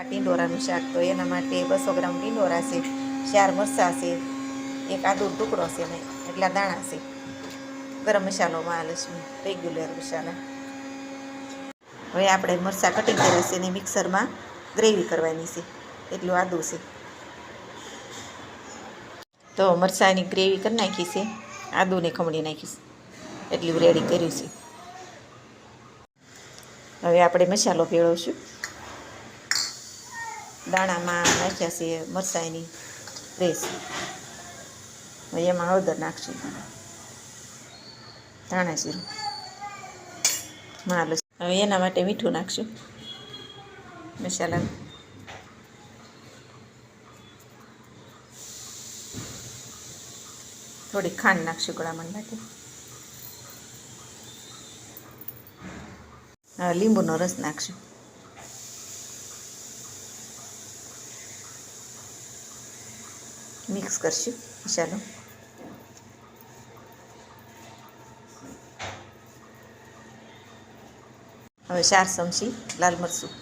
આ ટીંડોરાનું શાક. તો એના માટે 200 ગ્રામ ટીંડોરા છે, 4 મરચાં છે, એક આદુનો ટુકડો છે ને એટલા દાણા છે. ગરમ મસાલો માં લઈશું, રેગ્યુલર મસાલા. હવે આપણે મરચાં કટિંગ કર્યા છે ને મિક્સરમાં ગ્રેવી કરવાની છે. એટલું આદું છે. તો મરચાંની ગ્રેવી કરી નાખી છે, આદુને ખમણી નાખીશ, એટલું રેડી કર્યું છે. હવે આપણે મસાલો ભેળવશું. દાણામાં નાખ્યા છે મરચાંની પેસ્ટ. હવે એમાં હળદર નાખશું, ધાણા જીરું, હવે એના માટે મીઠું નાખશું મસાલા. થોડી ખાંડ નાખશું ગળામણ માટે. હવે લીંબુનો રસ નાખશું. મિક્સ કરશું મસાલો. હવે 4 ચમચી લાલ મરચું,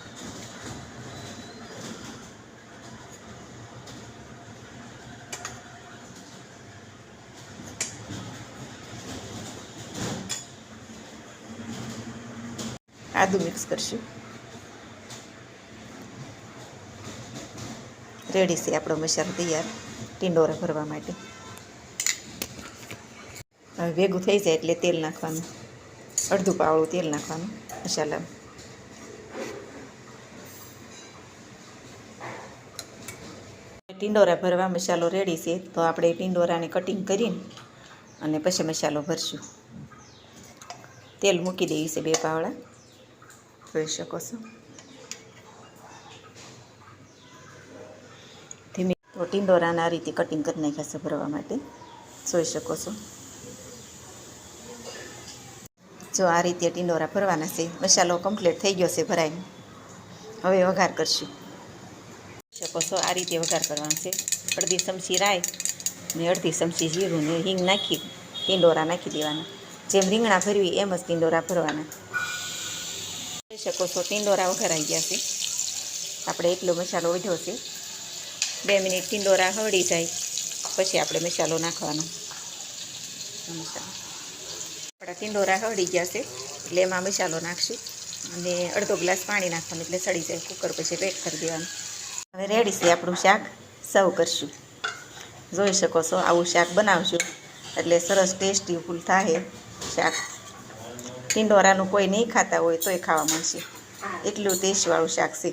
આદું મિક્સ કરશું. રેડી છે આપણો મસાલો તૈયાર ટીંડોરા ભરવા માટે. હવે ભેગું થઈ જાય એટલે તેલ નાખવાનું, અડધું પાવડું તેલ નાખવાનું મસાલામાં. ટીંડોરા ભરવા મસાલો રેડી છે. તો આપણે ટીંડોરાને કટિંગ કરીને અને પછી મસાલો ભરશું. તેલ મૂકી દેવી છે 2 પાવડા, જોઈ શકો છો. ધીમે તો ટીંડોરાને આ રીતે કટિંગ કરી નાખ્યા છે ભરવા માટે, જોઈ શકો છો. જો આ રીતે ટીંડોરા ભરવાના છે. મસાલો કમ્પ્લીટ થઈ ગયો છે ભરાઈને. હવે વઘાર કરશું. શકો છો આ રીતે વઘાર કરવાનો છે. અડધી ચમચી રાઈ ને અડધી ચમચી જીરું ને હિંગ નાખી ટીંડોરા નાખી દેવાના. જેમ રીંગણા ભરવી એમ જ ટીંડોરા ભરવાના. જોઈ શકો છો ટીંડોરા વઘારાઈ ગયા છે. આપણે એટલો મસાલો વધ્યો છે. 2 મિનિટ ટીંડોરા હળી જાય પછી આપણે મસાલો નાખવાનો. આપણા ટીંડોરા હળી ગયા છે એટલે એમાં મસાલો નાખશું અને અડધો ગ્લાસ પાણી નાખવાનું એટલે સડી જાય. કુકર પછી પેક કરી દેવાનું. હવે રેડી છે આપણું શાક. સર્વ કરશું. જોઈ શકો છો આવું શાક બનાવશું એટલે સરસ ટેસ્ટી ફૂલ થાય શાક. ટીંડોરાનું કોઈ નહીં ખાતા હોય તોય ખાવા મળશે, એટલું ટેસ્ટવાળું શાક છે.